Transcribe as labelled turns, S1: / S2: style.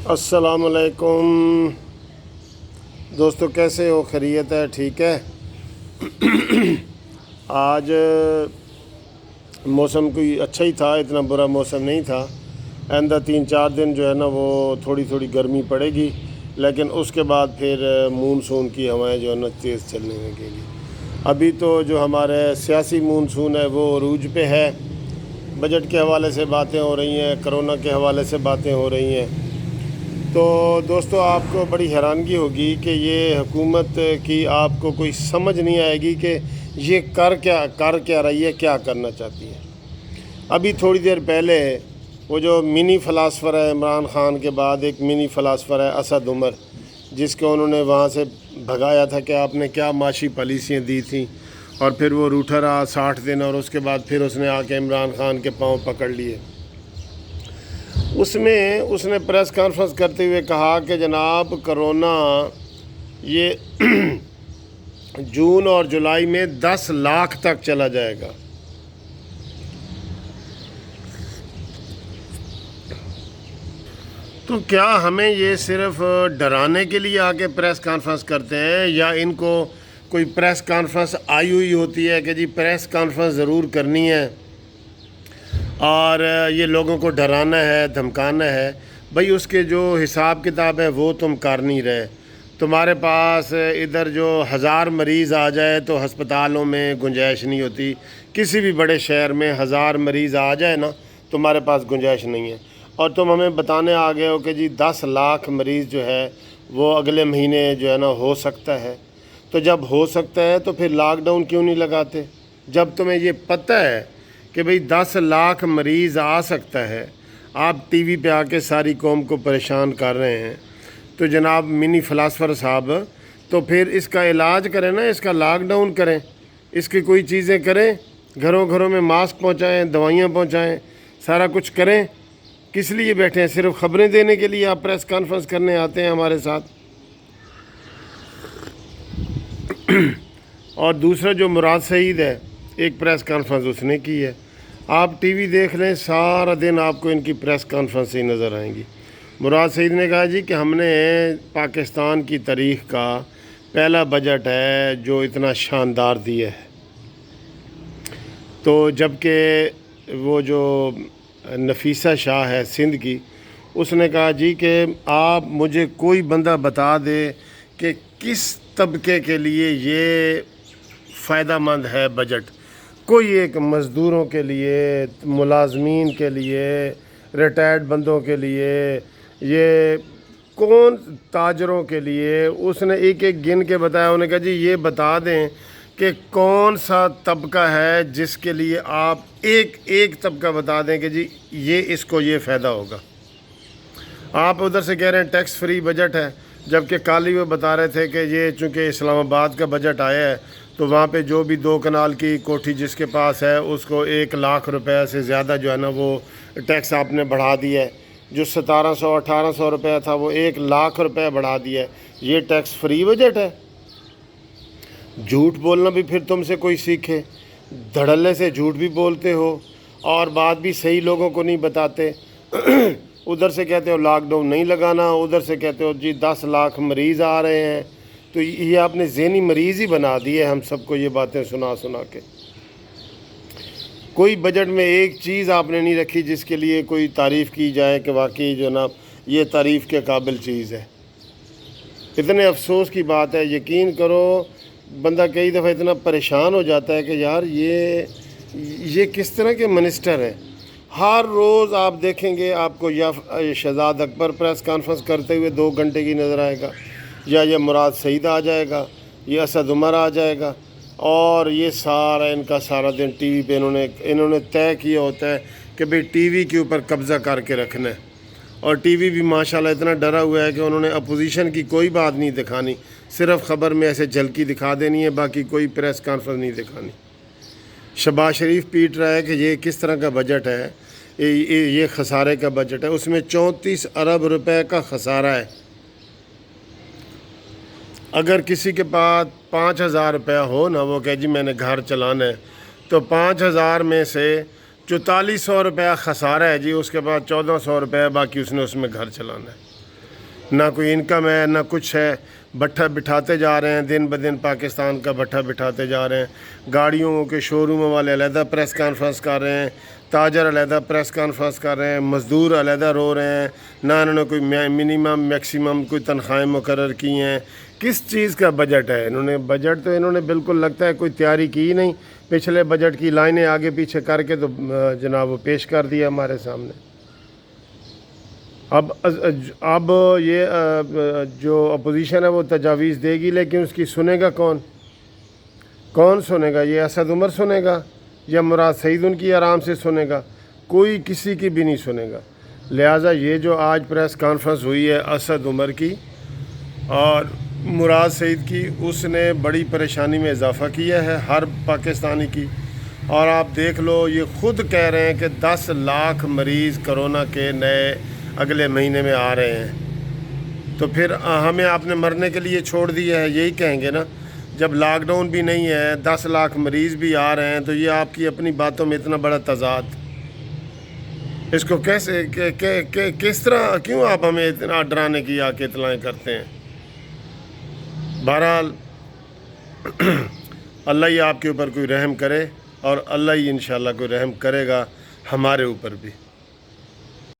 S1: السلام علیکم دوستو، کیسے ہو؟ خیریت ہے؟ ٹھیک ہے۔ آج موسم کوئی اچھا ہی تھا، اتنا برا موسم نہیں تھا۔ آئندہ 3-4 دن جو ہے نا وہ تھوڑی گرمی پڑے گی، لیکن اس کے بعد پھر مونسون کی ہوائیں جو ہے نا تیز چلنے لگیں گی۔ ابھی تو جو ہمارے سیاسی مونسون ہے وہ عروج پہ ہے، بجٹ کے حوالے سے باتیں ہو رہی ہیں، کرونا کے حوالے سے باتیں ہو رہی ہیں۔ تو دوستو، آپ کو بڑی حیرانگی ہوگی کہ یہ حکومت کی آپ کو کوئی سمجھ نہیں آئے گی کہ یہ کر کیا رہی ہے، کیا کرنا چاہتی ہے۔ ابھی تھوڑی دیر پہلے وہ جو منی فلاسفر ہے عمران خان کے بعد، ایک منی فلاسفر ہے اسد عمر، جس کو انہوں نے وہاں سے بھگایا تھا کہ آپ نے کیا معاشی پالیسیاں دی تھیں، اور پھر وہ روٹھا رہا 60 دن، اور اس کے بعد پھر اس نے آ کے عمران خان کے پاؤں پکڑ لیے۔ اس میں اس نے پریس کانفرنس کرتے ہوئے کہا کہ جناب کرونا یہ جون اور جولائی میں 10 لاکھ تک چلا جائے گا۔ تو کیا ہمیں یہ صرف ڈرانے کے لیے آ کے پریس کانفرنس کرتے ہیں، یا ان کو کوئی پریس کانفرنس آئی ہوئی ہوتی ہے کہ جی پریس کانفرنس ضرور کرنی ہے اور یہ لوگوں کو ڈرانا ہے، دھمکانا ہے؟ بھئی اس کے جو حساب کتاب ہے وہ تم کر نہیں رہے۔ تمہارے پاس ادھر جو 1000 مریض آ جائے تو ہسپتالوں میں گنجائش نہیں ہوتی۔ کسی بھی بڑے شہر میں 1000 مریض آ جائے نا، تمہارے پاس گنجائش نہیں ہے، اور تم ہمیں بتانے آ گئے ہو کہ جی 10 لاکھ مریض جو ہے وہ اگلے مہینے جو ہے نا ہو سکتا ہے۔ تو جب ہو سکتا ہے تو پھر لاک ڈاؤن کیوں نہیں لگاتے؟ جب تمہیں یہ پتہ ہے کہ بھئی 10 لاکھ مریض آ سکتا ہے، آپ ٹی وی پہ آ کے ساری قوم کو پریشان کر رہے ہیں، تو جناب منی فلاسفر صاحب تو پھر اس کا علاج کریں نا، اس کا لاک ڈاؤن کریں، اس کی کوئی چیزیں کریں، گھروں میں ماسک پہنچائیں، دوائیاں پہنچائیں، سارا کچھ کریں۔ کس لیے بیٹھے ہیں؟ صرف خبریں دینے کے لیے آپ پریس کانفرنس کرنے آتے ہیں ہمارے ساتھ؟ اور دوسرا جو مراد سعید ہے، ایک پریس کانفرنس اس نے کی ہے۔ آپ ٹی وی دیکھ لیں، سارا دن آپ کو ان کی پریس کانفرنس ہی نظر آئیں گی۔ مراد سعید نے کہا جی کہ ہم نے پاکستان کی تاریخ کا پہلا بجٹ ہے جو اتنا شاندار دیا ہے۔ تو جبکہ وہ جو نفیسہ شاہ ہے سندھ کی، اس نے کہا جی کہ آپ مجھے کوئی بندہ بتا دے کہ کس طبقے کے لیے یہ فائدہ مند ہے بجٹ۔ کوئی ایک مزدوروں کے لیے، ملازمین کے لیے، ریٹائرڈ بندوں کے لیے، یہ کون تاجروں کے لیے، اس نے ایک گن کے بتایا۔ انہوں نے کہا جی یہ بتا دیں کہ کون سا طبقہ ہے جس کے لیے آپ ایک طبقہ بتا دیں کہ جی یہ اس کو یہ فائدہ ہوگا۔ آپ ادھر سے کہہ رہے ہیں ٹیکس فری بجٹ ہے، جبکہ کل ہی وہ بتا رہے تھے کہ یہ چونکہ اسلام آباد کا بجٹ آیا ہے تو وہاں پہ جو بھی 2 کنال کی کوٹھی جس کے پاس ہے اس کو 1 لاکھ روپے سے زیادہ جو ہے نا وہ ٹیکس آپ نے بڑھا دیا ہے۔ جو 1700-1800 روپے تھا وہ 1 لاکھ روپے بڑھا دیا ہے۔ یہ ٹیکس فری بجٹ ہے؟ جھوٹ بولنا بھی پھر تم سے کوئی سیکھے، دھڑلے سے جھوٹ بھی بولتے ہو اور بات بھی صحیح لوگوں کو نہیں بتاتے۔ ادھر سے کہتے ہو لاک ڈاؤن نہیں لگانا، ادھر سے کہتے ہو جی 10 لاکھ مریض آ رہے ہیں۔ تو یہ آپ نے ذہنی مریض ہی بنا دی ہے ہم سب کو یہ باتیں سنا کے۔ کوئی بجٹ میں ایک چیز آپ نے نہیں رکھی جس کے لیے کوئی تعریف کی جائے کہ واقعی جناب یہ تعریف کے قابل چیز ہے۔ اتنے افسوس کی بات ہے، یقین کرو بندہ کئی دفعہ اتنا پریشان ہو جاتا ہے کہ یار یہ کس طرح کے منسٹر ہیں۔ ہر روز آپ دیکھیں گے آپ کو یا شہزاد اکبر پریس کانفرنس کرتے ہوئے 2 گھنٹے کی نظر آئے گا، یا یہ مراد سعید آ جائے گا، یہ اسد عمر آ جائے گا، اور یہ سارا ان کا سارا دن ٹی وی پہ انہوں نے طے کیا ہوتا ہے کہ بھئی ٹی وی کے اوپر قبضہ کر کے رکھنا ہے۔ اور ٹی وی بھی ماشاءاللہ اتنا ڈرا ہوا ہے کہ انہوں نے اپوزیشن کی کوئی بات نہیں دکھانی، صرف خبر میں ایسے جھلکی دکھا دینی ہے، باقی کوئی پریس کانفرنس نہیں دکھانی۔ شہباز شریف پیٹ رہا ہے کہ یہ کس طرح کا بجٹ ہے، یہ خسارے کا بجٹ ہے، اس میں 34 ارب روپے کا خسارہ ہے۔ اگر کسی کے پاس 5000 روپے ہو نا، وہ کہ جی میں نے گھر چلانا ہے، تو 5000 میں سے 4400 روپیہ خسارہ ہے جی، اس کے بعد 1400 روپے باقی اس نے اس میں گھر چلانا ہے۔ نہ کوئی انکم ہے نہ کچھ ہے، بٹھا بٹھاتے جا رہے ہیں، دن بدن پاکستان کا بٹھا بٹھاتے جا رہے ہیں۔ گاڑیوں کے شو روموں والے علیحدہ پریس کانفرنس کر رہے ہیں، تاجر علیحدہ پریس کانفرنس کر رہے ہیں، مزدور علیحدہ رو رہے ہیں، نہ انہوں نے کوئی منیمم میکسیمم کوئی تنخواہیں مقرر کی ہیں۔ کس چیز کا بجٹ ہے؟ بجٹ تو انہوں نے بالکل لگتا ہے کوئی تیاری کی ہی نہیں، پچھلے بجٹ کی لائنیں آگے پیچھے کر کے تو جناب وہ پیش کر دیا ہمارے سامنے۔ اب یہ جو اپوزیشن ہے وہ تجاویز دے گی، لیکن اس کی سنے گا کون سنے گا؟ یہ اسد عمر سنے گا یا مراد سعید ان کی آرام سے سنے گا؟ کوئی کسی کی بھی نہیں سنے گا۔ لہٰذا یہ جو آج پریس کانفرنس ہوئی ہے اسد عمر کی اور مراد سعید کی، اس نے بڑی پریشانی میں اضافہ کیا ہے ہر پاکستانی کی۔ اور آپ دیکھ لو، یہ خود کہہ رہے ہیں کہ 10 لاکھ مریض کرونا کے نئے اگلے مہینے میں آ رہے ہیں، تو پھر ہمیں آپ نے مرنے کے لیے چھوڑ دیا ہے، یہی کہیں گے نا۔ جب لاک ڈاؤن بھی نہیں ہے، 10 لاکھ مریض بھی آ رہے ہیں، تو یہ آپ کی اپنی باتوں میں اتنا بڑا تضاد، اس کو کیسے کس طرح، کیوں آپ ہمیں اتنا ڈرانے کی آ کے اطلاعیں کرتے ہیں؟ بہرحال اللہ ہی آپ کے اوپر کوئی رحم کرے، اور اللہ ہی انشاءاللہ کوئی رحم کرے گا ہمارے اوپر بھی۔